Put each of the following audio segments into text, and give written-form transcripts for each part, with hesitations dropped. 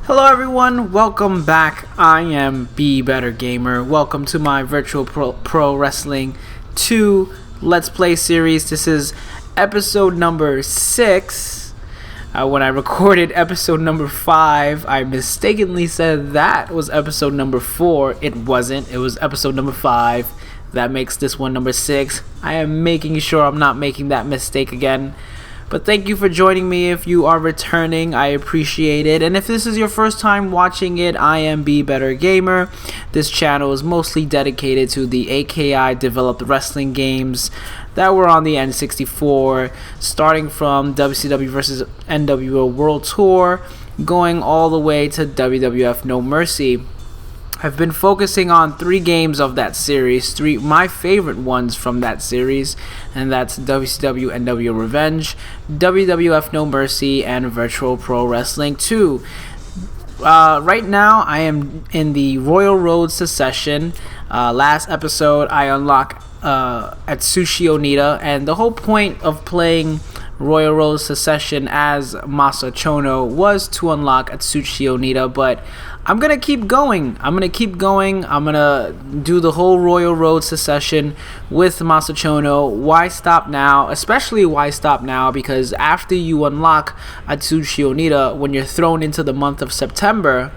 Hello everyone, welcome back. I am Be Better Gamer. Welcome to my Virtual Pro Wrestling 2 Let's Play series. This is episode number 6. When I recorded episode number 5, I mistakenly said that was episode number 4. It wasn't, it was episode number 5. That makes this one number 6. I am making sure I'm not making that mistake again. But thank you for joining me. If you are returning, I appreciate it. And if this is your first time watching it, I am Be Better Gamer. This channel is mostly dedicated to the AKI developed wrestling games that were on the N64, starting from WCW vs. NWO World Tour, going all the way to WWF No Mercy. I've been focusing on 3 games of that series, 3 my favorite ones from that series, and that's WCW NWO Revenge, WWF No Mercy, and Virtual Pro Wrestling 2. Right now, I am in the Royal Road Secession. Last episode, I unlocked Atsushi Onita, and the whole point of playing Royal Road Secession as Masahiro Chono was to unlock Atsushi Onita, but I'm gonna keep going. I'm gonna do the whole Royal Road Secession with Masahiro Chono. Why stop now? Especially why stop now? Because after you unlock Atsushi Onita, when you're thrown into the month of September,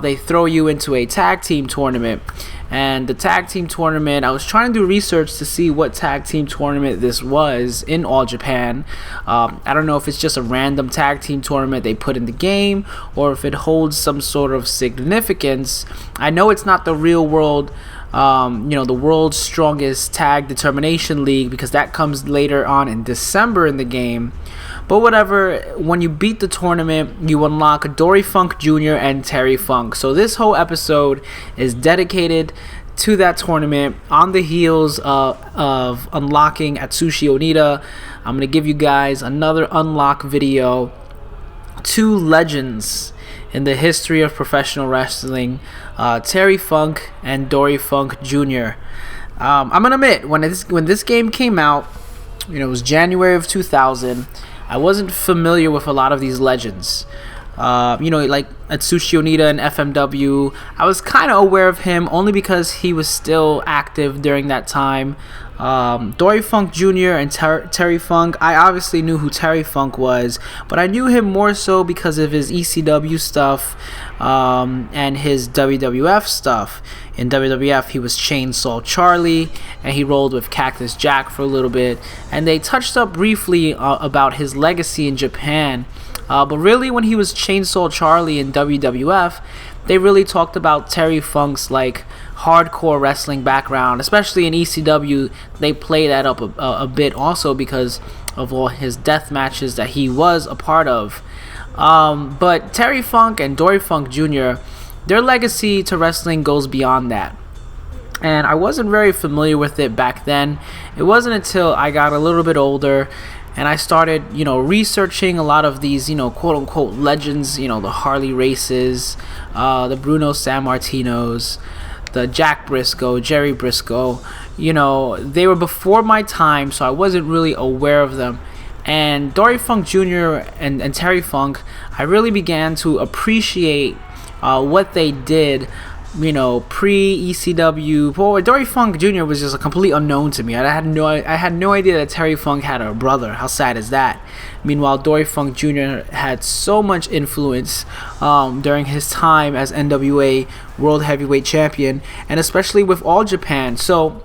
they throw you into a tag team tournament. And the tag team tournament, I was trying to do research to see what tag team tournament this was in All Japan. I don't know if it's just a random tag team tournament they put in the game, or if it holds some sort of significance. I know it's not the real world, the world's strongest tag determination league, because that comes later on in December in the game. But whatever, when you beat the tournament, you unlock Dory Funk Jr. and Terry Funk. So this whole episode is dedicated to that tournament. On the heels of unlocking Atsushi Onita, I'm going to give you guys another unlock video. 2 legends in the history of professional wrestling, Terry Funk and Dory Funk Jr. I'm going to admit, when this game came out, it was January of 2000, I wasn't familiar with a lot of these legends. Like Atsushi Onita and FMW. I was kind of aware of him only because he was still active during that time. Dory Funk Jr. and Terry Funk, I obviously knew who Terry Funk was, but I knew him more so because of his ECW stuff and his WWF stuff. In WWF, he was Chainsaw Charlie, and he rolled with Cactus Jack for a little bit, and they touched up briefly about his legacy in Japan. But really, when he was Chainsaw Charlie in WWF, they really talked about Terry Funk's hardcore wrestling background, especially in ECW. They play that up a bit also because of all his death matches that he was a part of. But Terry Funk and Dory Funk Jr., their legacy to wrestling goes beyond that. And I wasn't very familiar with it back then. It wasn't until I got a little bit older and I started, researching a lot of these, quote-unquote legends, the Harley Races, the Bruno Sammartinos, the Jack Briscoe, Jerry Briscoe. They were before my time, so I wasn't really aware of them. And Dory Funk Jr. and Terry Funk, I really began to appreciate what they did, pre-ECW. Well, Dory Funk Jr. was just a complete unknown to me. I had no idea that Terry Funk had a brother. How sad is that? Meanwhile, Dory Funk Jr. had so much influence during his time as NWA World Heavyweight Champion, and especially with All Japan. So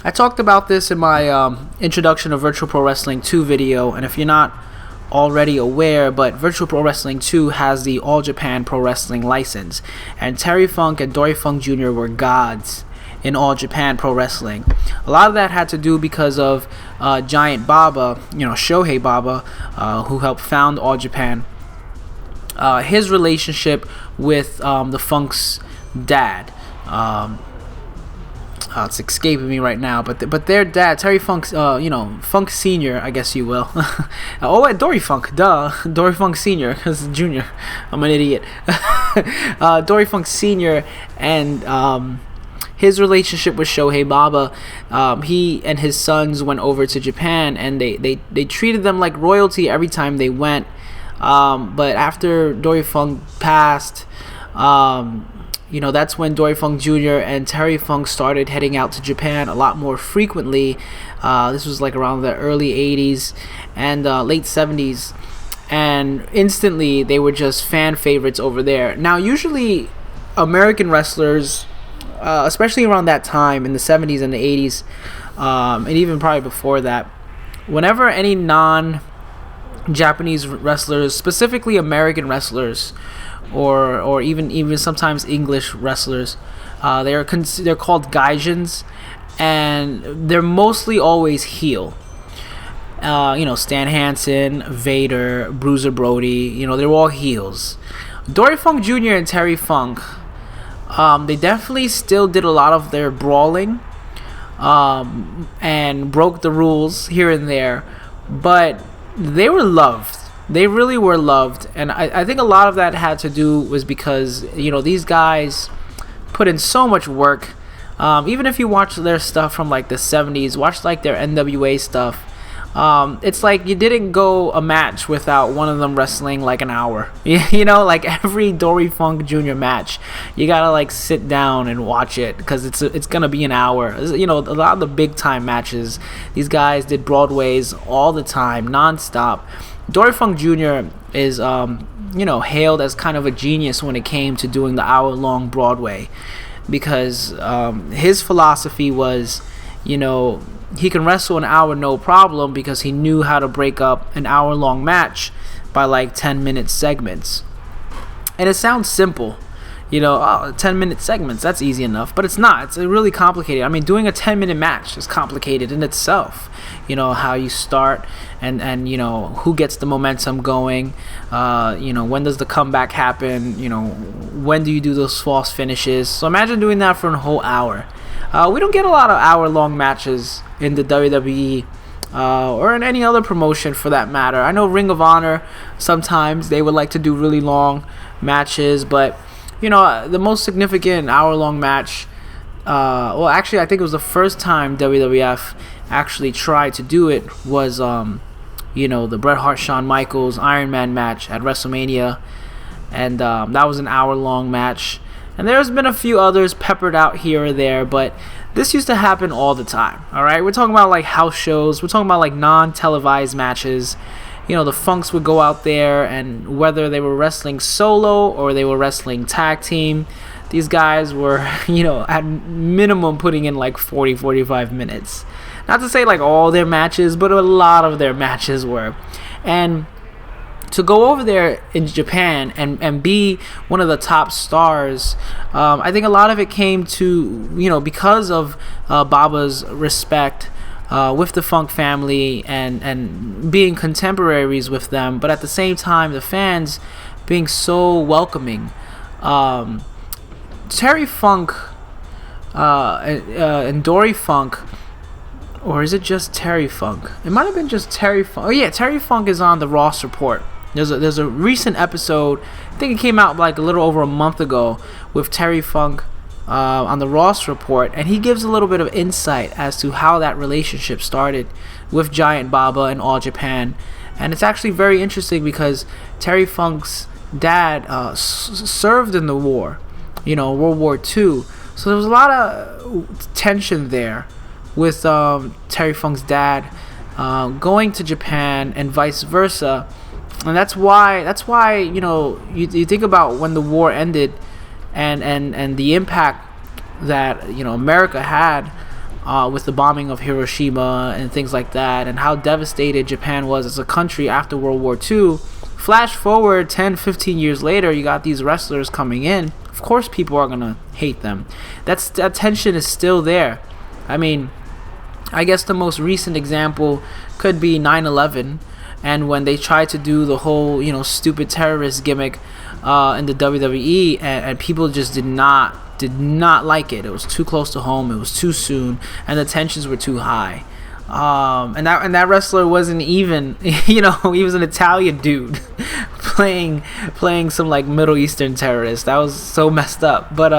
I talked about this in my introduction of Virtual Pro Wrestling 2 video, and if you're not already aware, but Virtual Pro Wrestling 2 has the All Japan Pro Wrestling license, and Terry Funk and Dory Funk Jr. were gods in All Japan Pro Wrestling. A lot of that had to do because of Giant Baba, Shohei Baba, who helped found All Japan. His relationship with the Funk's dad. It's escaping me right now, but their dad, Terry Funk's, Funk Senior, I guess you will. Dory Funk, Dory Funk Senior, because Junior, I'm an idiot. Dory Funk Senior and his relationship with Shohei Baba, he and his sons went over to Japan, and they treated them like royalty every time they went. But after Dory Funk passed, that's when Dory Funk Jr. and Terry Funk started heading out to Japan a lot more frequently. This was like around the early 80s and late 70s. And instantly, they were just fan favorites over there. Now, usually, American wrestlers, especially around that time in the 70s and the 80s, and even probably before that, whenever any non-Japanese wrestlers, specifically American wrestlers, or even sometimes English wrestlers, they're called gaijins, and they're mostly always heel. Stan Hansen, Vader, Bruiser Brody, they're all heels. Dory Funk Jr. and Terry Funk, they definitely still did a lot of their brawling, and broke the rules here and there, but they were loved. They really were loved, and I think a lot of that had to do was because, these guys put in so much work. Even if you watch their stuff from like the 70s, watch like their NWA stuff, it's like you didn't go a match without one of them wrestling like an hour. Like every Dory Funk Jr. match, you gotta like sit down and watch it because it's gonna be an hour. A lot of the big time matches, these guys did Broadways all the time, non-stop. Dory Funk Jr. is hailed as kind of a genius when it came to doing the hour-long Broadway, because his philosophy was, he can wrestle an hour no problem because he knew how to break up an hour-long match by like 10-minute segments. And it sounds simple, 10-minute segments, that's easy enough, but it's not. It's really complicated. I mean, doing a 10-minute match is complicated in itself. How you start and who gets the momentum going, when does the comeback happen, when do you do those false finishes. So imagine doing that for a whole hour. We don't get a lot of hour-long matches in the WWE, or in any other promotion for that matter. I know Ring of Honor, sometimes they would like to do really long matches, but the most significant hour-long match, actually I think it was the first time WWF actually tried to do it, was the Bret Hart Shawn Michaels Iron Man match at WrestleMania, and that was an hour-long match. And there's been a few others peppered out here or there, but this used to happen all the time. All right, we're talking about like house shows. We're talking about like non-televised matches. The Funks would go out there, and whether they were wrestling solo or they were wrestling tag team, these guys were, at minimum putting in like 45 minutes. Not to say like all their matches, but a lot of their matches were. And to go over there in Japan and be one of the top stars, I think a lot of it came to, because of Baba's respect with the Funk family and being contemporaries with them, but at the same time, the fans being so welcoming. Terry Funk and Dory Funk, or is it just Terry Funk? It might have been just Terry Funk. Oh yeah, Terry Funk is on the Ross Report. There's a recent episode, I think it came out like a little over a month ago, with Terry Funk on the Ross Report, and he gives a little bit of insight as to how that relationship started with Giant Baba and All Japan. And it's actually very interesting because Terry Funk's dad served in the war, World War II. So there was a lot of tension there with Terry Funk's dad going to Japan and vice versa. And that's why you think about when the war ended and the impact that America had with the bombing of Hiroshima and things like that, and how devastated Japan was as a country after World War II. Flash forward 10-15 years later, you got these wrestlers coming in. Of course people are gonna hate them. That tension is still there. I mean, I guess the most recent example could be 9/11, and when they tried to do the whole stupid terrorist gimmick in the WWE, and people just did not like it. It was too close to home, it was too soon, and the tensions were too high. And that wrestler wasn't even he was an Italian dude playing some like Middle Eastern terrorist. That was so messed up. But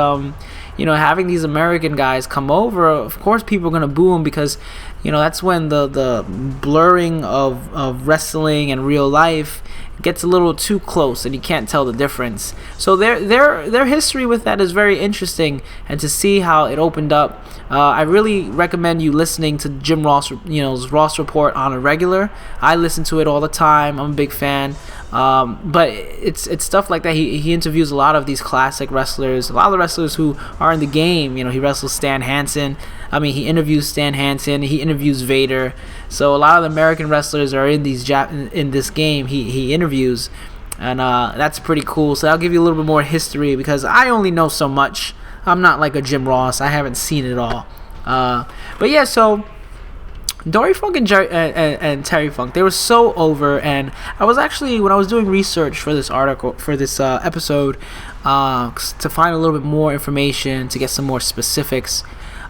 having these American guys come over, of course people are gonna boo him, because that's when the blurring of wrestling and real life gets a little too close and you can't tell the difference. So their history with that is very interesting, and to see how it opened up, I really recommend you listening to Jim Ross, Ross Report on a regular. I listen to it all the time. I'm a big fan. But it's stuff like that. He interviews a lot of these classic wrestlers, a lot of the wrestlers who are in the game. He wrestles Stan Hansen. He interviews Stan Hansen. He interviews Vader. So a lot of the American wrestlers are in in this game. He interviews, and that's pretty cool. So I'll give you a little bit more history, because I only know so much. I'm not like a Jim Ross. I haven't seen it all. But yeah, so Dory Funk and Terry Funk, they were so over. And I was actually, when I was doing research for this article, for this episode, to find a little bit more information, to get some more specifics,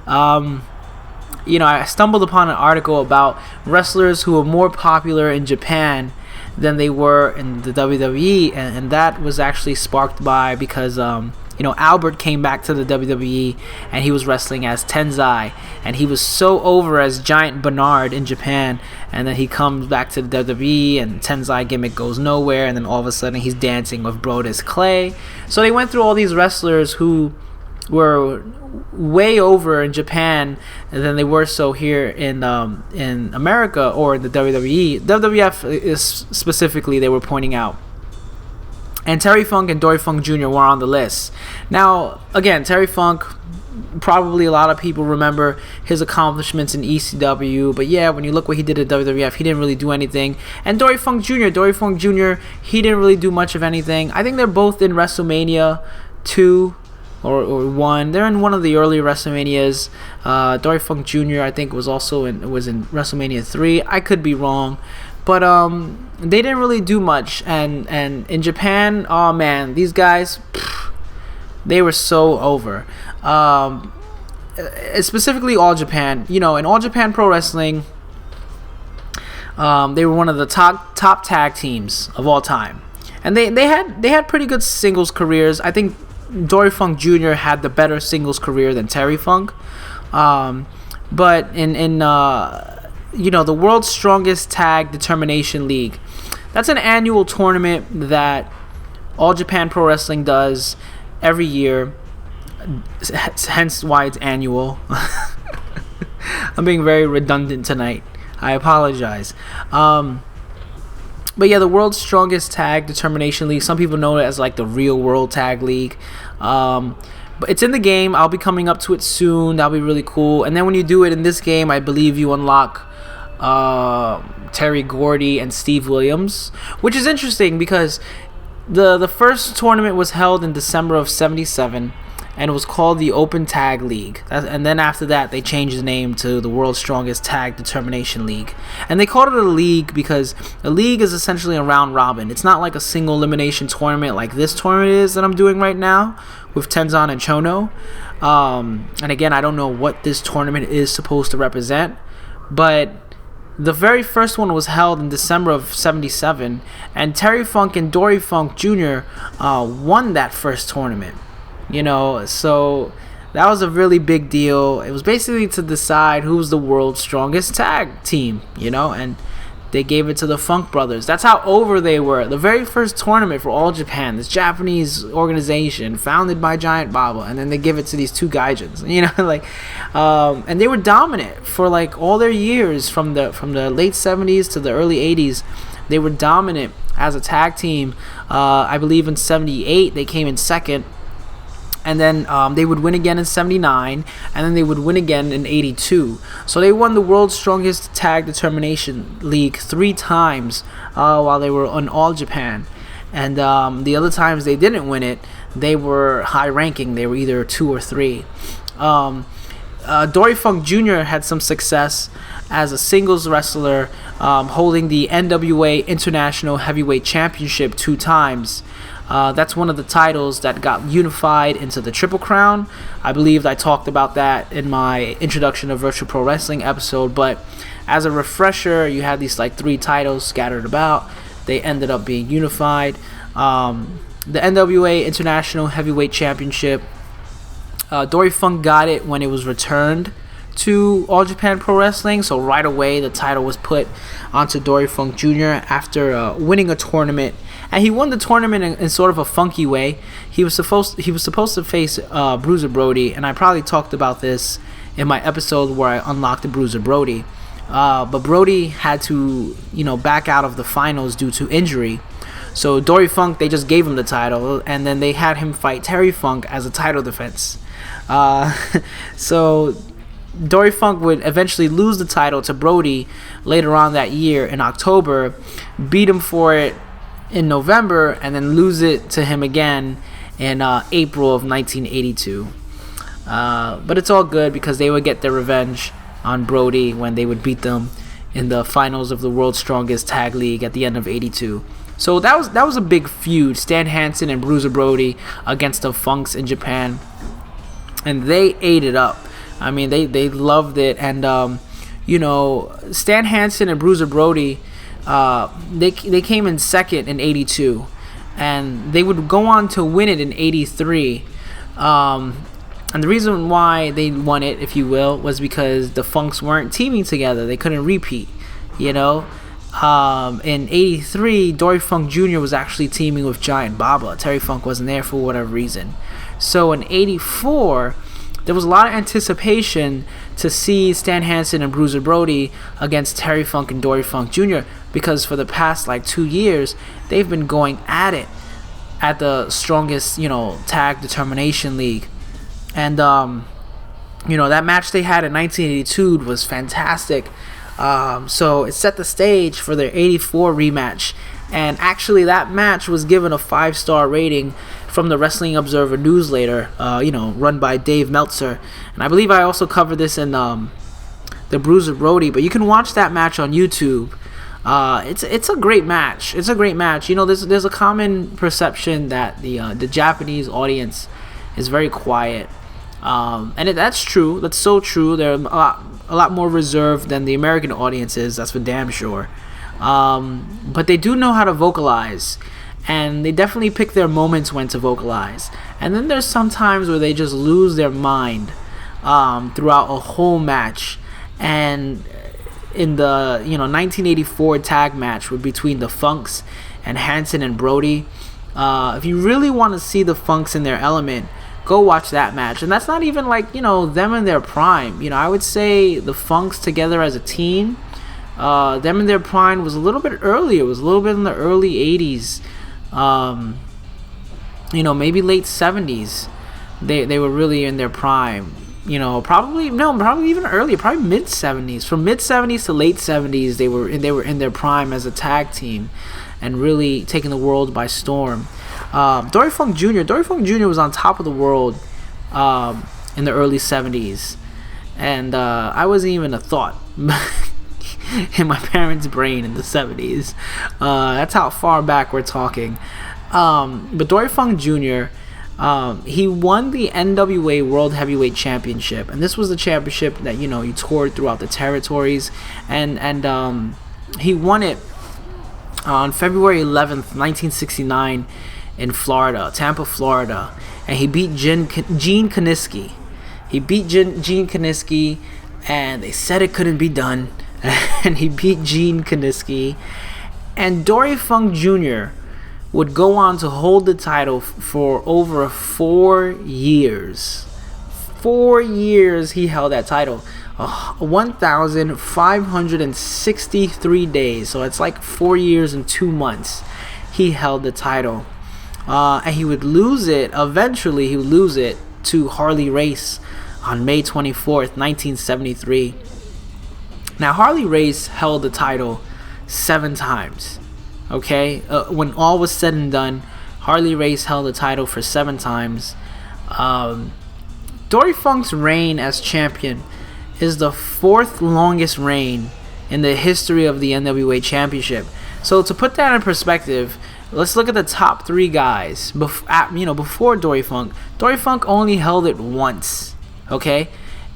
I stumbled upon an article about wrestlers who were more popular in Japan than they were in the WWE, and that was actually sparked by, because Albert came back to the WWE and he was wrestling as Tenzan, and he was so over as Giant Bernard in Japan, and then he comes back to the WWE and Tenzan gimmick goes nowhere, and then all of a sudden he's dancing with Brodus Clay. So they went through all these wrestlers who were way over in Japan than they were so here in America or in the WWE. WWF is specifically, they were pointing out. And Terry Funk and Dory Funk Jr. were on the list. Now, again, Terry Funk, probably a lot of people remember his accomplishments in ECW, but yeah, when you look what he did at WWF, he didn't really do anything. And Dory Funk Jr., he didn't really do much of anything. I think they're both in WrestleMania 2 or 1. They're in one of the earlier WrestleManias. Dory Funk Jr., I think, was in WrestleMania 3. I could be wrong. But they didn't really do much, and in Japan, oh man, these guys, they were so over. Specifically All Japan, in All Japan Pro Wrestling, they were one of the top tag teams of all time, and they had pretty good singles careers. I think Dory Funk Jr. had the better singles career than Terry Funk, but in the World's Strongest Tag Determination League. That's an annual tournament that All Japan Pro Wrestling does every year, hence why it's annual. I'm being very redundant tonight. I apologize. But yeah, the World's Strongest Tag Determination League, some people know it as like the Real World Tag League. But it's in the game. I'll be coming up to it soon. That'll be really cool. And then when you do it in this game, I believe you unlock Terry Gordy and Steve Williams, which is interesting because the first tournament was held in December of '77, and it was called the Open Tag League. And then after that, they changed the name to the World's Strongest Tag Determination League. And they called it a league because a league is essentially a round robin. It's not like a single elimination tournament like this tournament is that I'm doing right now with Tenzan and Chono. And again, I don't know what this tournament is supposed to represent, but the very first one was held in December of '77, and Terry Funk and Dory Funk Jr. Won that first tournament. So that was a really big deal. It was basically to decide who was the world's strongest tag team, and they gave it to the Funk Brothers. That's how over they were. The very first tournament for All Japan, this Japanese organization founded by Giant Baba, and then they give it to these two gaijins, and they were dominant for like all their years from the late '70s to the early '80s. They were dominant as a tag team. I believe in '78 they came in second. And then they would win again in '79, and then they would win again in '82. So they won the World's Strongest Tag Determination League 3 times while they were on All Japan. And the other times they didn't win it, they were high ranking. They were either 2 or 3. Dory Funk Jr. had some success as a singles wrestler, holding the NWA International Heavyweight Championship 2 times. That's one of the titles that got unified into the Triple Crown. I believe I talked about that in my Introduction to Virtual Pro Wrestling episode, but as a refresher, you had these like 3 titles scattered about. They ended up being unified. The NWA International Heavyweight Championship, Dory Funk got it when it was returned to All Japan Pro Wrestling. So right away, the title was put onto Dory Funk Jr. after winning a tournament, and he won the tournament in sort of a funky way. He was supposed to face Bruiser Brody, and I probably talked about this in my episode where I unlocked the Bruiser Brody. But Brody had to, back out of the finals due to injury. So Dory Funk, they just gave him the title, and then they had him fight Terry Funk as a title defense. So Dory Funk would eventually lose the title to Brody later on that year in October, beat him for it in November, and then lose it to him again in April of 1982. But it's all good because they would get their revenge on Brody when they would beat them in the finals of the World's Strongest Tag League at the end of 82. So that was a big feud, Stan Hansen and Bruiser Brody against the Funks in Japan, and they ate it up. I mean, they loved it, and Stan Hansen and Bruiser Brody, they came in second in 82, and they would go on to win it in 83. And the reason why they won it, if you will, was because the Funks weren't teaming together. They couldn't repeat, In 83, Dory Funk Jr. was actually teaming with Giant Baba. Terry Funk wasn't there for whatever reason. So in 84, there was a lot of anticipation to see Stan Hansen and Bruiser Brody against Terry Funk and Dory Funk Jr. because for the past 2 years, they've been going at it at the strongest, tag determination league. And, that match they had in 1982 was fantastic. So it set the stage for their 84 rematch. And actually, that match was given a 5-star rating from the Wrestling Observer newsletter, run by Dave Meltzer. And I believe I also covered this in the Bruiser Brody. But you can watch that match on YouTube. It's a great match. It's a great match. There's a common perception that the Japanese audience is very quiet. And that's true. That's so true. They're a lot more reserved than the American audience is. That's for damn sure. But they do know how to vocalize, and they definitely pick their moments when to vocalize. And then there's some times where they just lose their mind throughout a whole match. And in the 1984 tag match between the Funks and Hansen and Brody, if you really want to see the Funks in their element, go watch that match. And that's not even them in their prime. I would say the Funks together as a team, them in their prime was a little bit earlier. It was a little bit in the early 80s, maybe late 70s. They were really in their prime. Probably even earlier, probably mid 70s. From mid 70s to late 70s, they were in their prime as a tag team, and really taking the world by storm. Dory Funk Jr. was on top of the world in the early 70s, and I wasn't even a thought in my parents' brain in the 70s. That's how far back we're talking. But Dory Funk Jr., he won the NWA World Heavyweight Championship, and this was the championship that he toured throughout the territories, and he won it on February 11th, 1969 in Florida, Tampa, Florida, and he beat Gene Kiniski. He beat Gene Kiniski, and they said it couldn't be done, and he beat Gene Kiniski. And Dory Funk Jr. would go on to hold the title for over 4 years. 4 years he held that title. 1,563 days. So it's 4 years and 2 months he held the title. And he would lose it. Eventually he would lose it to Harley Race on May 24th, 1973. Now Harley Race held the title 7 times. Okay, when all was said and done, Harley Race held the title for 7 times. Dory Funk's reign as champion is the 4th longest reign in the history of the NWA Championship. So to put that in perspective, let's look at the top 3 guys. Before Dory Funk. Dory Funk only held it once. Okay,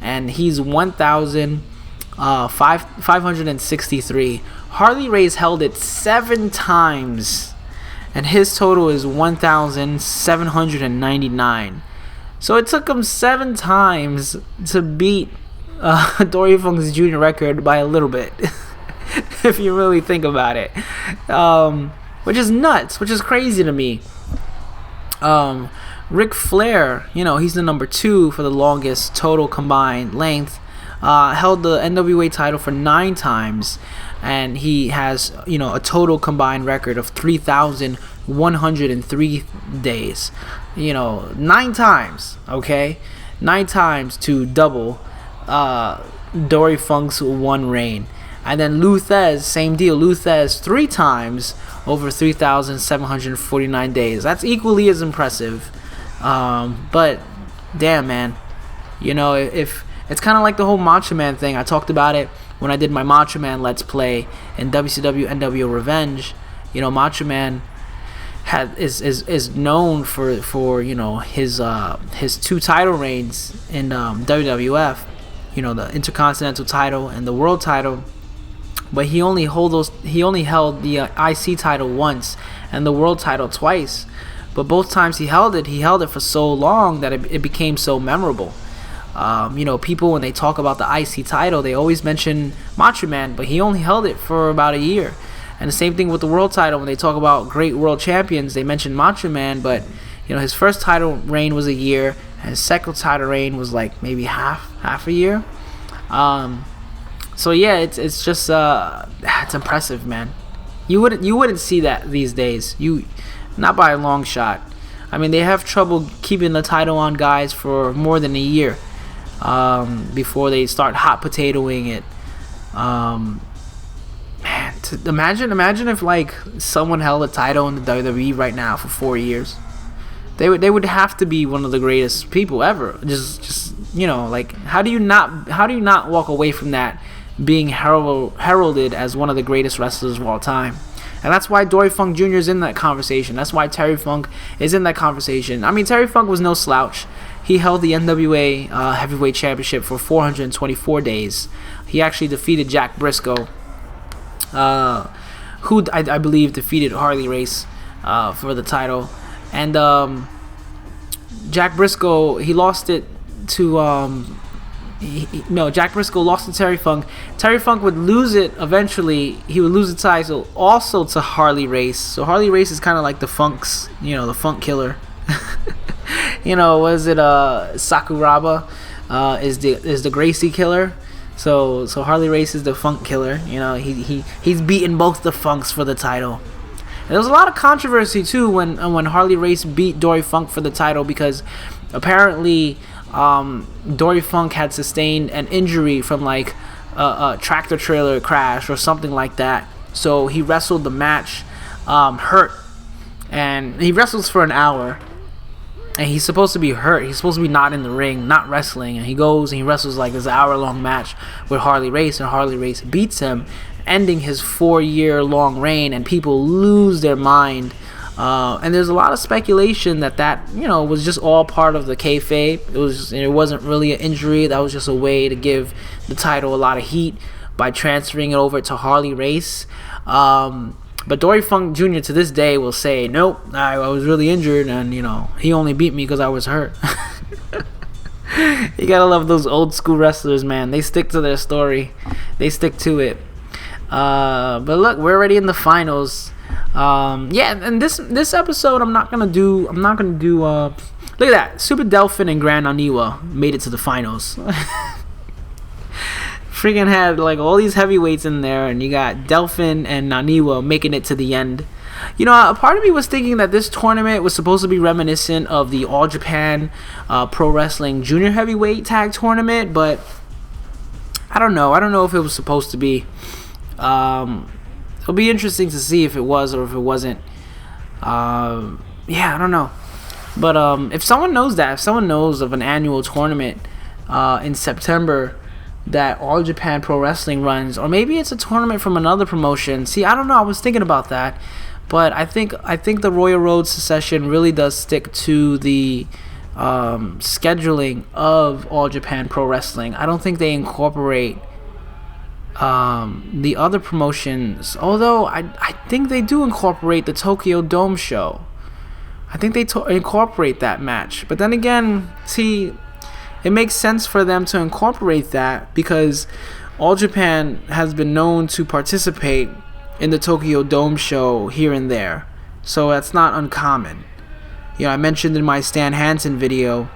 and he's 1,563. Harley Race held it 7 times, and his total is 1,799. So it took him 7 times to beat Dory Funk's junior record by a little bit, if you really think about it, which is nuts, which is crazy to me. Ric Flair, he's the number 2 for the longest total combined length. Held the NWA title for 9 times, and he has, a total combined record of 3,103 days. 9 times, okay? 9 times to double Dory Funk's 1 reign. And then Lou Thesz, same deal. Lou Thesz 3 times over 3,749 days. That's equally as impressive. But damn, man, if it's kind of like the whole Macho Man thing. I talked about it when I did my Macho Man Let's Play in WCW NWO Revenge. Macho Man is known for his 2 title reigns in WWF. The Intercontinental title and the World title. But he only held the IC title once and the World title twice. But both times he held it for so long that it became so memorable. People, when they talk about the IC title, they always mention Macho Man, but he only held it for about a year. And the same thing with the World title. When they talk about great world champions, they mention Macho Man, but his first title reign was a year, and his second title reign was like maybe half a year. So yeah, it's just it's impressive, man. You wouldn't see that these days. Not by a long shot. I mean, they have trouble keeping the title on guys for more than a year before they start hot potatoing it. Man, imagine if like someone held a title in the WWE right now for 4 years. They would have to be one of the greatest people ever. Just like how do you not walk away from that being heralded as one of the greatest wrestlers of all time? And that's why Dory Funk Jr. is in that conversation. That's why Terry Funk is in that conversation. I mean, Terry Funk was no slouch. He held the NWA Heavyweight Championship for 424 days. He actually defeated Jack Briscoe, who I believe defeated Harley Race for the title. And Jack Briscoe, he lost it to... Jack Briscoe lost to Terry Funk. Terry Funk would lose it eventually. He would lose the title also to Harley Race. So Harley Race is kind of like the Funk's, the Funk killer. Was it Sakuraba is the Gracie killer. So Harley Race is the Funk killer. He's beaten both the Funks for the title. And there was a lot of controversy too when Harley Race beat Dory Funk for the title, because apparently Dory Funk had sustained an injury from like a tractor trailer crash or something like that. So he wrestled the match hurt, and he wrestles for an hour, and he's supposed to be hurt. He's supposed to be not in the ring, not wrestling, and he goes and he wrestles like this hour-long match with Harley Race, and Harley Race beats him, ending his 4-year-long reign, and people lose their mind. And there's a lot of speculation that was just all part of the kayfabe. It wasn't really an injury. That was just a way to give the title a lot of heat by transferring it over to Harley Race. But Dory Funk Jr. to this day will say, nope, I was really injured, and he only beat me because I was hurt. You gotta love those old school wrestlers, man. They stick to their story. They stick to it. But look, we're already in the finals. And this episode I'm not gonna do look at that, Super Delfin and Gran Naniwa made it to the finals. Freaking had like all these heavyweights in there, and you got Delfin and Naniwa making it to the end. A part of me was thinking that this tournament was supposed to be reminiscent of the All Japan Pro Wrestling Junior Heavyweight Tag Tournament, but I don't know if it was supposed to be. It'll be interesting to see if it was or if it wasn't. I don't know. But if someone knows of an annual tournament in September that All Japan Pro Wrestling runs, or maybe it's a tournament from another promotion. See, I don't know. I was thinking about that, but I think the Royal Road Secession really does stick to the scheduling of All Japan Pro Wrestling. I don't think they incorporate the other promotions, although I think they do incorporate the Tokyo Dome show. I think they incorporate that match, but then again, see, it makes sense for them to incorporate that, because All Japan has been known to participate in the Tokyo Dome show here and there, so that's not uncommon. You know, I mentioned in my Stan Hansen video,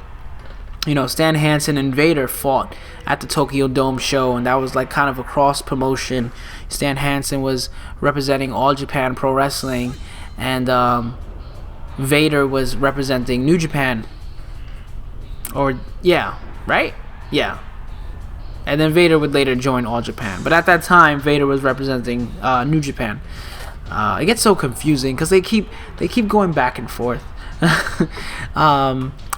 you know, Stan Hansen and Vader fought at the Tokyo Dome show, and that was like kind of a cross promotion. Stan Hansen was representing All Japan Pro Wrestling, and Vader was representing New Japan. Or, yeah, right? Yeah. And then Vader would later join All Japan. But at that time, Vader was representing New Japan. It gets so confusing because they keep going back and forth.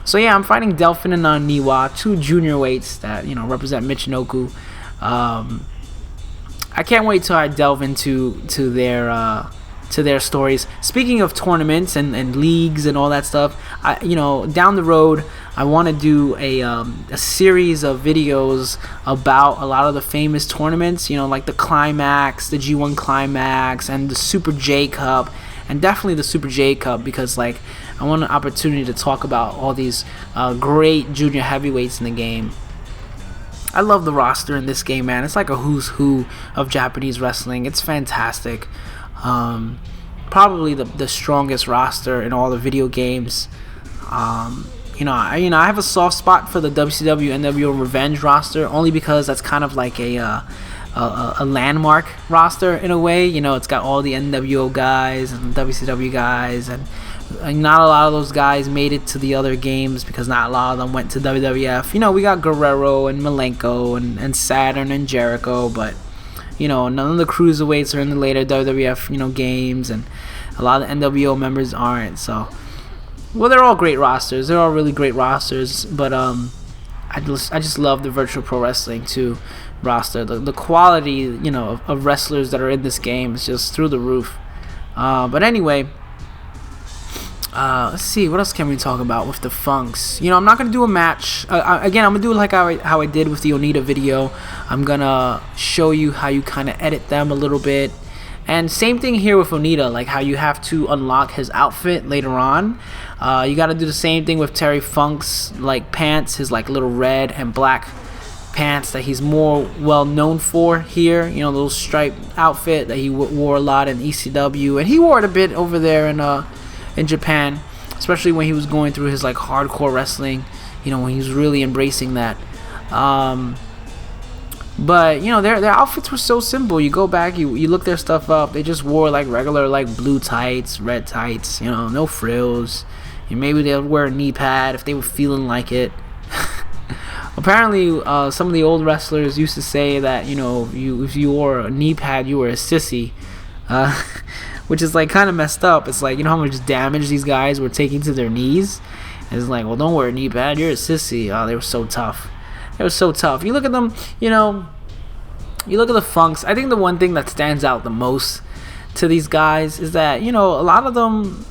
So yeah, I'm fighting Delfin and Naniwa, 2 junior weights that, you know, represent Michinoku. I can't wait till I delve into their stories. Speaking of tournaments and leagues and all that stuff, you know, down the road, I want to do a series of videos about a lot of the famous tournaments, you know, like the Climax, the G1 Climax, and the Super J Cup, and definitely the Super J Cup, because like I want an opportunity to talk about all these great junior heavyweights in the game. I love the roster in this game, man. It's like a who's who of Japanese wrestling. It's fantastic. Probably the strongest roster in all the video games. You know, I have a soft spot for the WCW NWO Revenge roster, only because that's kind of like a landmark roster in a way. You know, it's got all the NWO guys and WCW guys, and not a lot of those guys made it to the other games because not a lot of them went to WWF. You know, we got Guerrero and Malenko and Saturn and Jericho, but you know, none of the cruiserweights are in the later WWF, you know, games, and a lot of the NWO members aren't. So, well, they're all great rosters. They're all really great rosters, but I just love the Virtual Pro Wrestling 2 roster. The quality, you know, of wrestlers that are in this game is just through the roof. But anyway, let's see, what else can we talk about with the Funks? You know, I'm not gonna do a match. Again, I'm gonna do like how I did with the Onita video. I'm gonna show you how you kind of edit them a little bit, and same thing here with Onita, like how you have to unlock his outfit later on. You got to do the same thing with Terry Funk's like pants, his like little red and black pants that he's more well known for here. You know, those striped outfit that he wore a lot in ECW, and he wore it a bit over there in Japan, especially when he was going through his like hardcore wrestling, you know, when he was really embracing that. But you know, their outfits were so simple. You go back, you look their stuff up, they just wore like regular like blue tights, red tights, you know, no frills. And maybe they'll wear a knee pad if they were feeling like it. Apparently some of the old wrestlers used to say that, you know, if you wore a knee pad, you were a sissy. Which is like kind of messed up. It's like, you know how much damage these guys were taking to their knees? And it's like, well, don't wear a knee pad, you're a sissy. Oh, they were so tough. They were so tough. You look at them, you know, you look at the Funks. I think the one thing that stands out the most to these guys is that, you know, a lot of them,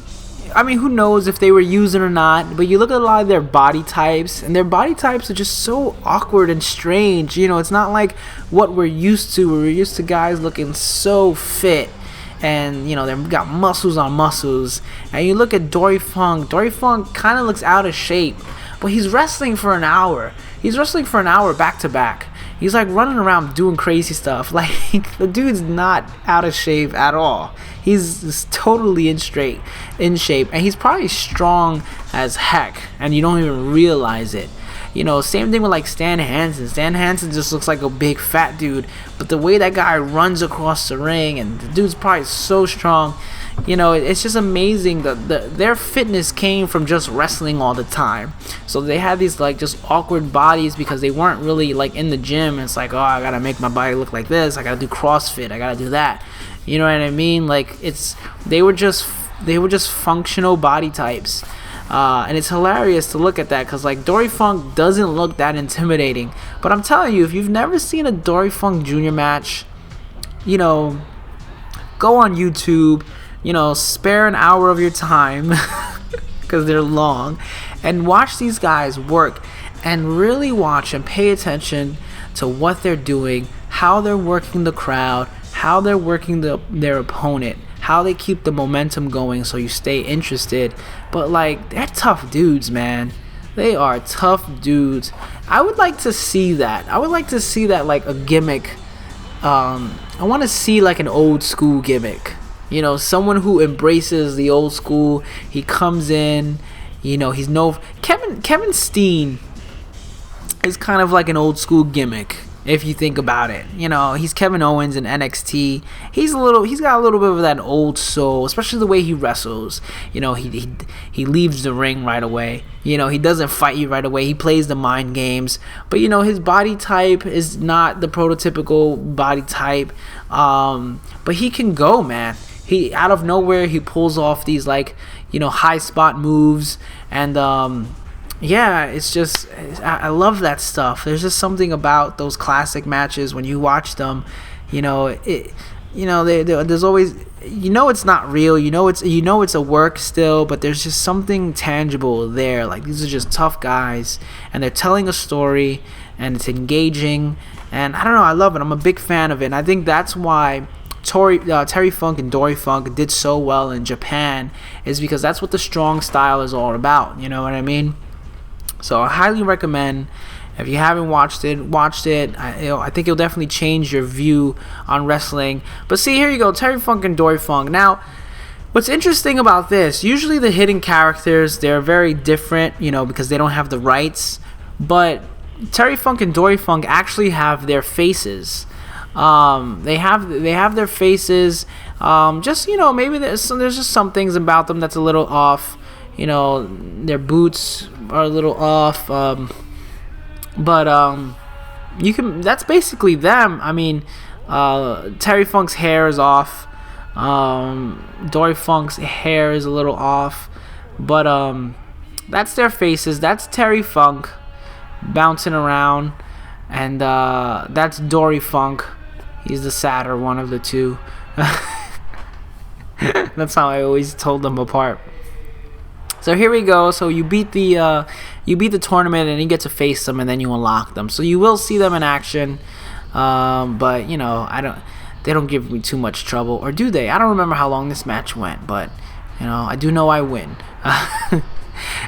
I mean, who knows if they were using or not, but you look at a lot of their body types, and their body types are just so awkward and strange. You know, it's not like what we're used to. We're used to guys looking so fit, and you know, they've got muscles on muscles. And you look at Dory Funk kind of looks out of shape, but he's wrestling for an hour. He's wrestling for an hour back to back. He's like running around doing crazy stuff. Like, the dude's not out of shape at all. He's totally in shape, and he's probably strong as heck, and you don't even realize it. You know, same thing with like Stan Hansen. Stan Hansen just looks like a big fat dude, but the way that guy runs across the ring, and the dude's probably so strong. You know, it's just amazing that their fitness came from just wrestling all the time. So they had these like just awkward bodies because they weren't really like in the gym. It's like, oh, I gotta make my body look like this. I gotta do CrossFit. I gotta do that. You know what I mean? Like, they were just functional body types. And it's hilarious to look at that, because like Dory Funk doesn't look that intimidating. But I'm telling you, if you've never seen a Dory Funk Jr. match, you know, go on YouTube. You know, spare an hour of your time because they're long, and watch these guys work, and really watch and pay attention to what they're doing, how they're working the crowd, how they're working their opponent, how they keep the momentum going so you stay interested. But like, they're tough dudes, man. They are tough dudes. I would like to see that. Like a gimmick. I want to see like an old school gimmick. You know, someone who embraces the old school. He comes in, you know, he's no Kevin Steen is kind of like an old school gimmick if you think about it. You know, he's Kevin Owens in NXT. He's got a little bit of that old soul, especially the way he wrestles. You know, he leaves the ring right away. You know, he doesn't fight you right away. He plays the mind games. But you know, his body type is not the prototypical body type. But he can go, man. He out of nowhere he pulls off these like, you know, high spot moves, and yeah, it's just I love that stuff. There's just something about those classic matches when you watch them. You know, there's always, you know, it's not real. You know it's a work still, but there's just something tangible there. Like, these are just tough guys, and they're telling a story, and it's engaging. And I don't know, I love it. I'm a big fan of it, and I think that's why Terry Funk and Dory Funk did so well in Japan, is because that's what the strong style is all about. You know what I mean? So I highly recommend, if you haven't watched it, I think it'll definitely change your view on wrestling. But see, here you go, Terry Funk and Dory Funk. Now, what's interesting about this, usually the hidden characters, they're very different, you know, because they don't have the rights. But Terry Funk and Dory Funk actually have their faces. They have their faces. Just, you know, maybe there's just some things about them that's a little off. You know, their boots are a little off. But that's basically them. I mean, Terry Funk's hair is off. Dory Funk's hair is a little off. But that's their faces. That's Terry Funk bouncing around, and that's Dory Funk. He's the sadder one of the two. That's how I always told them apart. So here we go. So you beat the tournament, and you get to face them, and then you unlock them. So you will see them in action, but you know, they don't give me too much trouble, or do they? I don't remember how long this match went, but you know, I do know I win.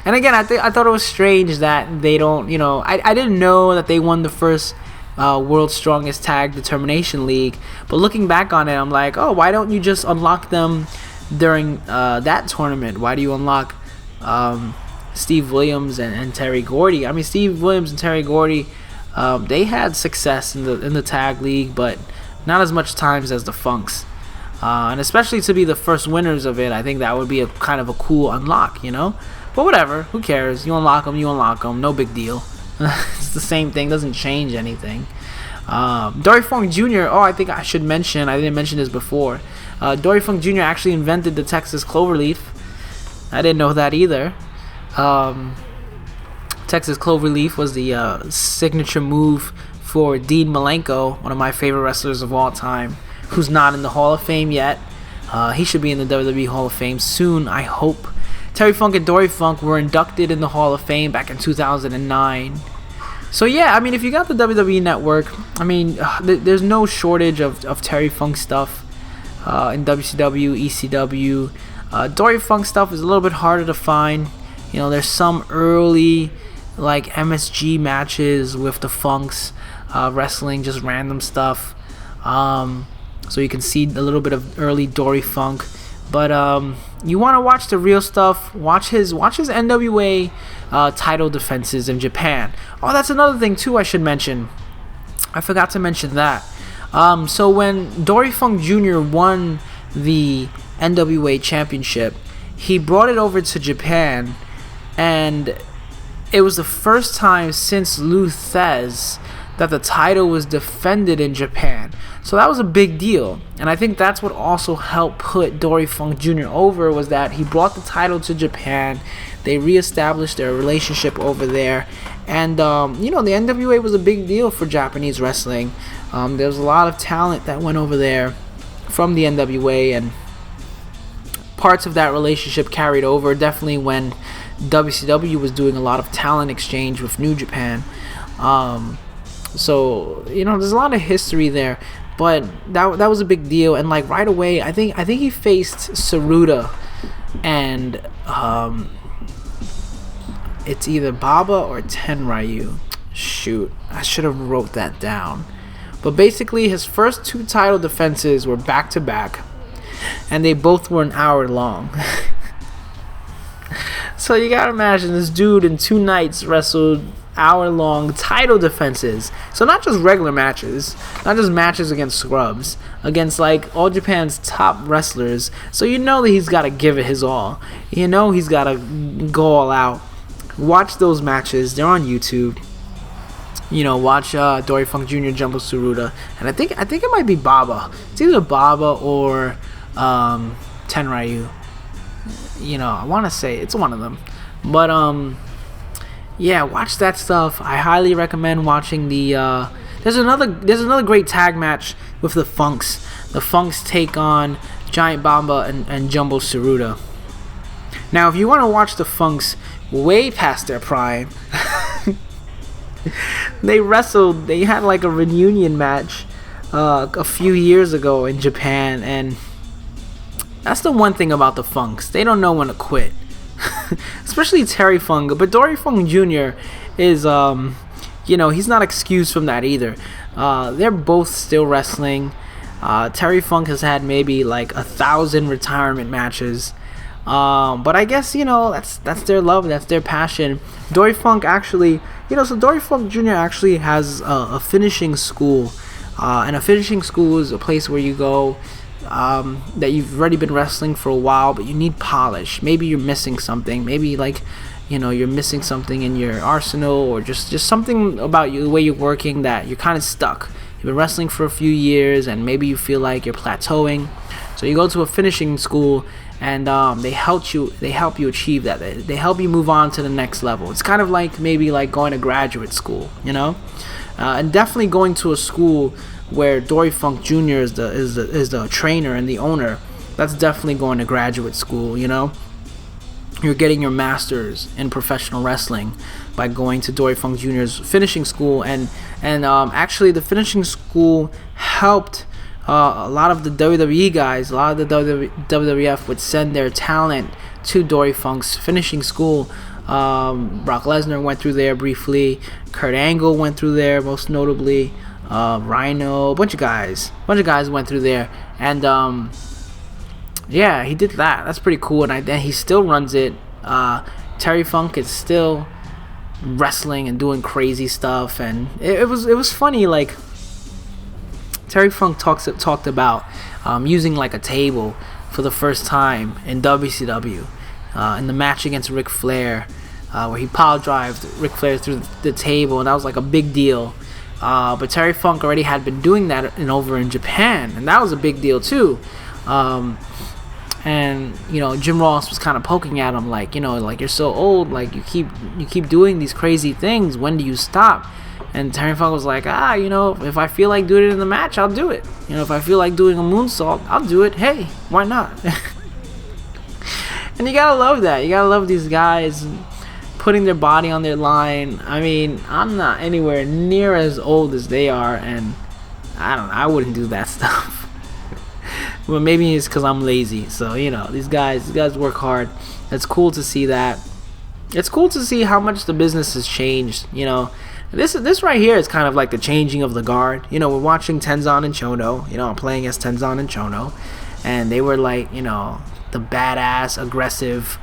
And again, I thought it was strange that they don't. You know, I didn't know that they won the first World's Strongest Tag Determination League, but looking back on it, I'm like, oh, why don't you just unlock them during that tournament? Why do you unlock Steve Williams and Terry Gordy? I mean, Steve Williams and Terry Gordy, they had success in the tag league, but not as much times as the Funks. And especially to be the first winners of it, I think that would be a kind of a cool unlock, you know? But whatever, who cares? You unlock them, no big deal. It's the same thing, doesn't change anything. Dory Funk Jr., I think I should mention, I didn't mention this before. Dory Funk Jr. actually invented the Texas Cloverleaf. I didn't know that either. Texas Cloverleaf was the signature move for Dean Malenko, one of my favorite wrestlers of all time, who's not in the Hall of Fame yet. He should be in the WWE Hall of Fame soon, I hope. Terry Funk and Dory Funk were inducted in the Hall of Fame back in 2009. So yeah, I mean, if you got the WWE Network, I mean, there's no shortage of Terry Funk stuff in WCW, ECW. Dory Funk stuff is a little bit harder to find. You know, there's some early like MSG matches with the Funks, wrestling just random stuff. So you can see a little bit of early Dory Funk. But you want to watch the real stuff, watch his NWA title defenses in Japan. Oh, that's another thing too I should mention. I forgot to mention that. So when Dory Funk Jr. won the NWA championship, he brought it over to Japan, and it was the first time since Lou Thesz that the title was defended in Japan. So that was a big deal, and I think that's what also helped put Dory Funk Jr. over, was that he brought the title to Japan. They reestablished their relationship over there, and you know, the NWA was a big deal for Japanese wrestling. There was a lot of talent that went over there from the NWA, and parts of that relationship carried over definitely when WCW was doing a lot of talent exchange with New Japan. So you know, there's a lot of history there. But that was a big deal, and like right away, I think he faced Saruda and it's either Baba or Tenryu. Shoot, I should have wrote that down. But basically, his first 2 title defenses were back to back, and they both were an hour long. So you gotta imagine this dude in 2 nights wrestled hour-long title defenses. So not just regular matches, not just matches against scrubs, against like all Japan's top wrestlers. So you know that he's gotta give it his all. You know he's gotta go all out. Watch those matches. They're on YouTube. You know, watch Dory Funk Jr. Jumbo Tsuruta, and I think it might be Baba. It's either Baba or Tenryu. You know, I want to say it's one of them, but yeah, watch that stuff. I highly recommend watching the. There's another great tag match with the Funks. The Funks take on Giant Bamba and Jumbo Tsuruta. Now, if you want to watch the Funks way past their prime. They wrestled. They had like a reunion match a few years ago in Japan, and that's the one thing about the Funks. They don't know when to quit, especially Terry Funk. But Dory Funk Jr. is, you know, he's not excused from that either. They're both still wrestling. Terry Funk has had maybe like 1,000 retirement matches. But I guess, you know, that's their love, that's their passion. Dory Funk actually, you know, so Dory Funk Jr. actually has a finishing school, and a finishing school is a place where you go that you've already been wrestling for a while, but you need polish. Maybe you're missing something. Maybe like, you know, you're missing something in your arsenal, or just something about you, the way you're working, that you're kind of stuck. You've been wrestling for a few years, and maybe you feel like you're plateauing. So you go to a finishing school, and they help you achieve that. They help you move on to the next level. It's kind of like maybe like going to graduate school, you know, and definitely going to a school where Dory Funk Jr. is the trainer and the owner. That's definitely going to graduate school, you know. You're getting your master's in professional wrestling by going to Dory Funk Jr.'s finishing school, and actually the finishing school helped. A lot of the WWE guys, a lot of the WWF would send their talent to Dory Funk's finishing school. Brock Lesnar went through there briefly. Kurt Angle went through there, most notably. Rhino, a bunch of guys went through there, and yeah, he did that. That's pretty cool, and he still runs it. Terry Funk is still wrestling and doing crazy stuff, and it was funny, like. Terry Funk talked about using like a table for the first time in WCW in the match against Ric Flair, where he pile drived Ric Flair through the table, and that was like a big deal. But Terry Funk already had been doing that over in Japan, and that was a big deal too. And you know, Jim Ross was kind of poking at him, like, you know, like, you're so old, like you keep doing these crazy things. When do you stop? And Terry Funk was like, you know, if I feel like doing it in the match, I'll do it. You know, if I feel like doing a moonsault, I'll do it. Hey, why not? And you gotta love that. You gotta love these guys putting their body on their line. I mean, I'm not anywhere near as old as they are, and I wouldn't do that stuff. Well, maybe it's because I'm lazy. So, you know, these guys work hard. It's cool to see that. It's cool to see how much the business has changed, you know. This right here is kind of like the changing of the guard. You know, we're watching Tenzan and Chono. You know, I'm playing as Tenzan and Chono, and they were like, you know, the badass, aggressive,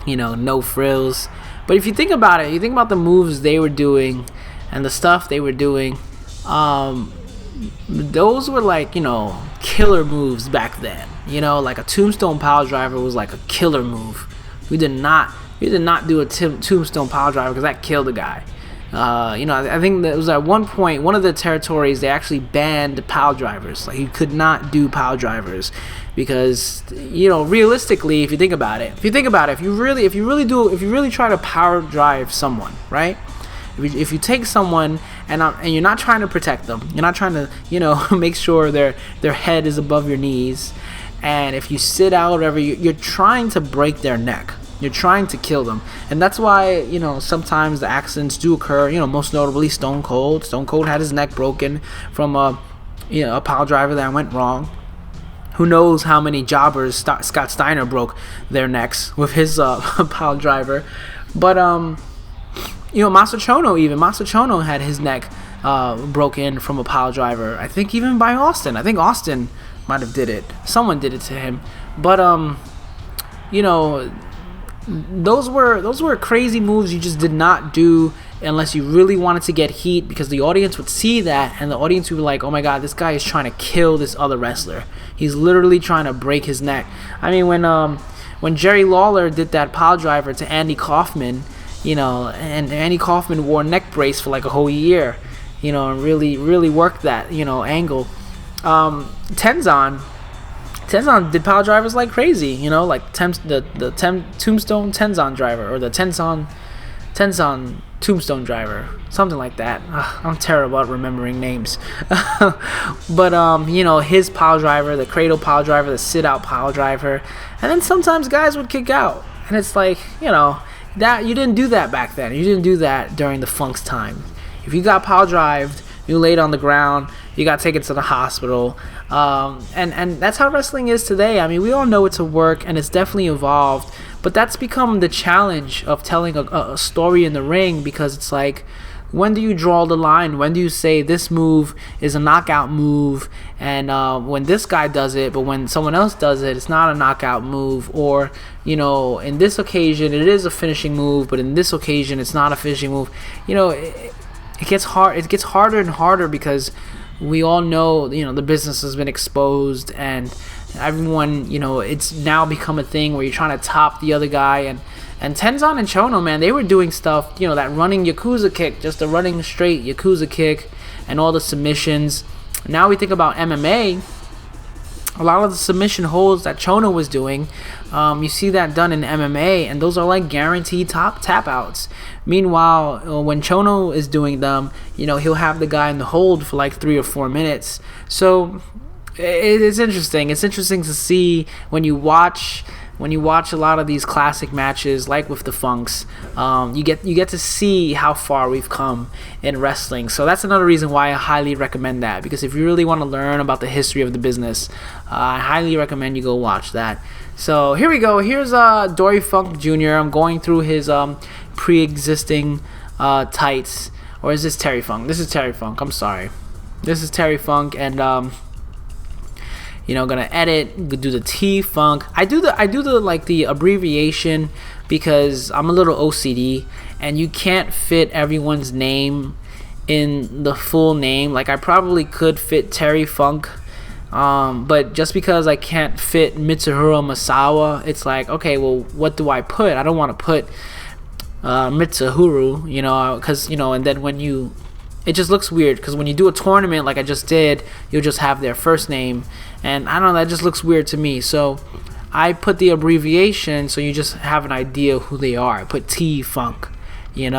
you know, no frills. But if you think about it, you think about the moves they were doing and the stuff they were doing. Those were like, you know, killer moves back then. You know, like a Tombstone pile driver was like a killer move. We did not do a Tombstone pile driver because that killed a guy. You know, I think that was at one point, one of the territories, they actually banned pile drivers. Like, you could not do pile drivers because, you know, realistically, if you think about it, if you really try to power drive someone, right? If you take someone and you're not trying to protect them, you're not trying to, you know, make sure their head is above your knees, and if you sit out or whatever, you're trying to break their neck. You're trying to kill them. And that's why, you know, sometimes the accidents do occur. You know, most notably Stone Cold. Stone Cold had his neck broken from a pile driver that went wrong. Who knows how many jobbers Scott Steiner broke their necks with his pile driver. But Masahiro Chono had his neck broken from a pile driver. I think even by Austin. I think Austin might have did it. Someone did it to him. But those were crazy moves you just did not do unless you really wanted to get heat, because the audience would see that and the audience would be like, oh my god, this guy is trying to kill this other wrestler. He's literally trying to break his neck. I mean, when Jerry Lawler did that pile driver to Andy Kaufman, and Andy Kaufman wore a neck brace for like a whole year, and really worked that, angle. Tenzan did pile drivers like crazy, like the Tombstone Tenzan driver, or the Tenzan Tombstone driver, something like that. I'm terrible at remembering names. But his pile driver, the cradle pile driver, the sit out pile driver, and then sometimes guys would kick out, and it's like, that you didn't do that back then. You didn't do that during the Funk's time. If you got pile drived, you laid on the ground, you got taken to the hospital, and that's how wrestling is today. I mean, we all know it's a work, and it's definitely evolved, but that's become the challenge of telling a story in the ring, because it's like, when do you draw the line? When do you say this move is a knockout move, and when this guy does it, but when someone else does it, it's not a knockout move? Or, in this occasion, it is a finishing move, but in this occasion, it's not a finishing move. It gets hard. It gets harder and harder, because we all know, the business has been exposed, and everyone, it's now become a thing where you're trying to top the other guy. And Tenzan and Chono, man, they were doing stuff, that running Yakuza kick, just the running straight Yakuza kick, and all the submissions. Now we think about MMA, a lot of the submission holds that Chono was doing, you see that done in MMA, and those are like guaranteed tap outs. Meanwhile, when Chono is doing them, he'll have the guy in the hold for like 3 or 4 minutes. So it's interesting. It's interesting to see when you watch a lot of these classic matches, like with the Funks, you get to see how far we've come in wrestling. So that's another reason why I highly recommend that, because if you really want to learn about the history of the business, I highly recommend you go watch that. So here we go. Here's Dory Funk Jr. I'm going through his pre-existing tights. Or is this Terry Funk? This is Terry Funk. I'm sorry. This is Terry Funk, and gonna edit, do the T Funk. I do the abbreviation, because I'm a little OCD, and you can't fit everyone's name in the full name. Like, I probably could fit Terry Funk, but just because I can't fit Mitsuharu Misawa, it's like, okay, well, what do I put? I don't want to put Mitsuharu, because and then it just looks weird, because when you do a tournament like I just did, you'll just have their first name, and I don't know, that just looks weird to me. So I put the abbreviation so you just have an idea who they are. I put T Funk, and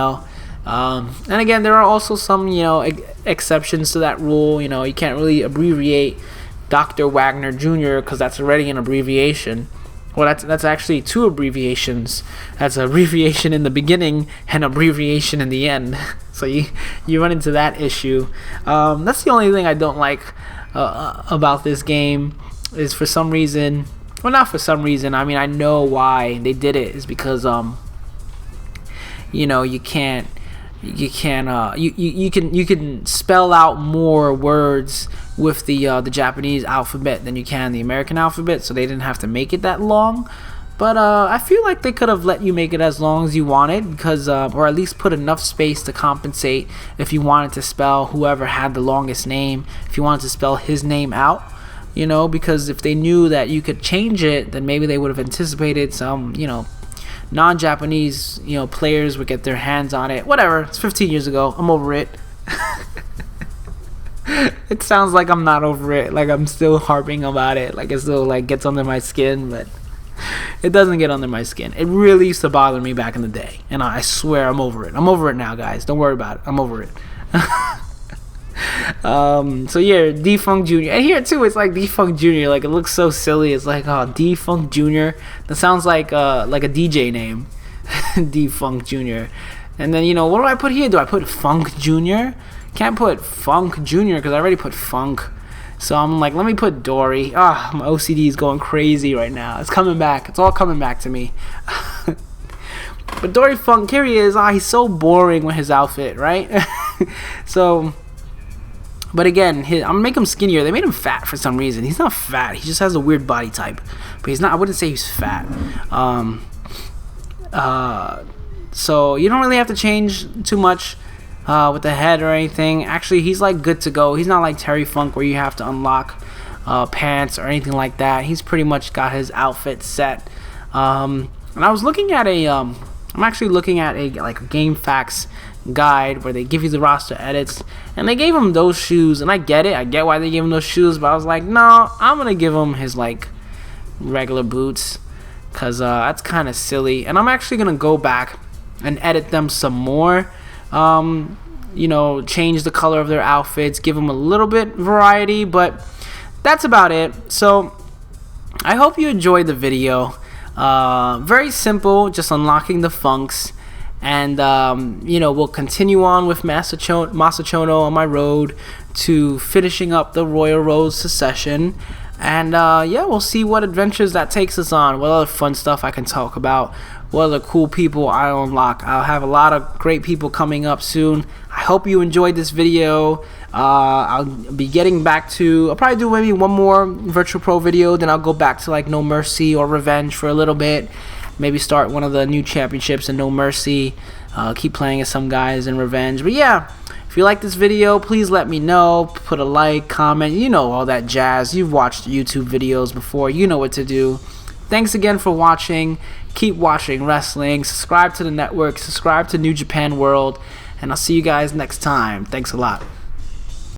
again, there are also some exceptions to that rule. You can't really abbreviate Dr. Wagner Jr. because that's already an abbreviation. Well, that's actually 2 abbreviations. That's an abbreviation in the beginning and abbreviation in the end. So you run into that issue. That's the only thing I don't like about this game, is for some reason, well, not for some reason, I mean, I know why they did it, is because you can spell out more words with the Japanese alphabet than you can the American alphabet, so they didn't have to make it that long. But I feel like they could have let you make it as long as you wanted, because or at least put enough space to compensate if you wanted to spell whoever had the longest name, if you wanted to spell his name out, because if they knew that you could change it, then maybe they would have anticipated some, non-Japanese, players would get their hands on it. Whatever, it's 15 years ago. I'm over it. It sounds like I'm not over it, like I'm still harping about it, like it still gets under my skin, but it doesn't get under my skin. It really used to bother me back in the day, and I swear I'm over it. I'm over it now, guys. Don't worry about it. I'm over it. So yeah, D-Funk Jr. And here too, it's like D-Funk Jr. Like, it looks so silly. It's like, oh, D-Funk Jr. That sounds like a DJ name. D-Funk Jr. And then, what do I put here? Do I put Funk Jr.? Can't put Funk Jr. because I already put Funk. So I'm like, let me put Dory. My OCD is going crazy right now. It's coming back. It's all coming back to me. But Dory Funk, here he is. He's so boring with his outfit, right? So, but again, I'm gonna make him skinnier. They made him fat for some reason. He's not fat. He just has a weird body type. But he's not. I wouldn't say he's fat. So you don't really have to change too much with the head or anything. Actually, he's like good to go. He's not like Terry Funk where you have to unlock pants or anything like that. He's pretty much got his outfit set. And I was looking at I'm actually looking at a Game Facts guide where they give you the roster edits, and they gave him those shoes, and I get why they gave him those shoes, but I was like, no, I'm gonna give him his like regular boots, because that's kind of silly. And I'm actually gonna go back and edit them some more, you know, change the color of their outfits, give them a little bit variety, but that's about it. So I hope you enjoyed the video. Very simple, just unlocking the funks, and you know, we'll continue on with Masahiro Chono on my road to finishing up the Royal Road Secession. And yeah, we'll see what adventures that takes us on, what other fun stuff I can talk about, what other cool people I'll unlock. I'll have a lot of great people coming up soon. I hope you enjoyed this video. I'll be getting back to, I'll probably do maybe one more Virtual Pro video, then I'll go back to like No Mercy or Revenge for a little bit. Maybe start one of the new championships in No Mercy. Keep playing as some guys in Revenge. But yeah, if you like this video, please let me know. Put a like, comment, you know, all that jazz. You've watched YouTube videos before, you know what to do. Thanks again for watching. Keep watching wrestling. Subscribe to the network. Subscribe to New Japan World. And I'll see you guys next time. Thanks a lot.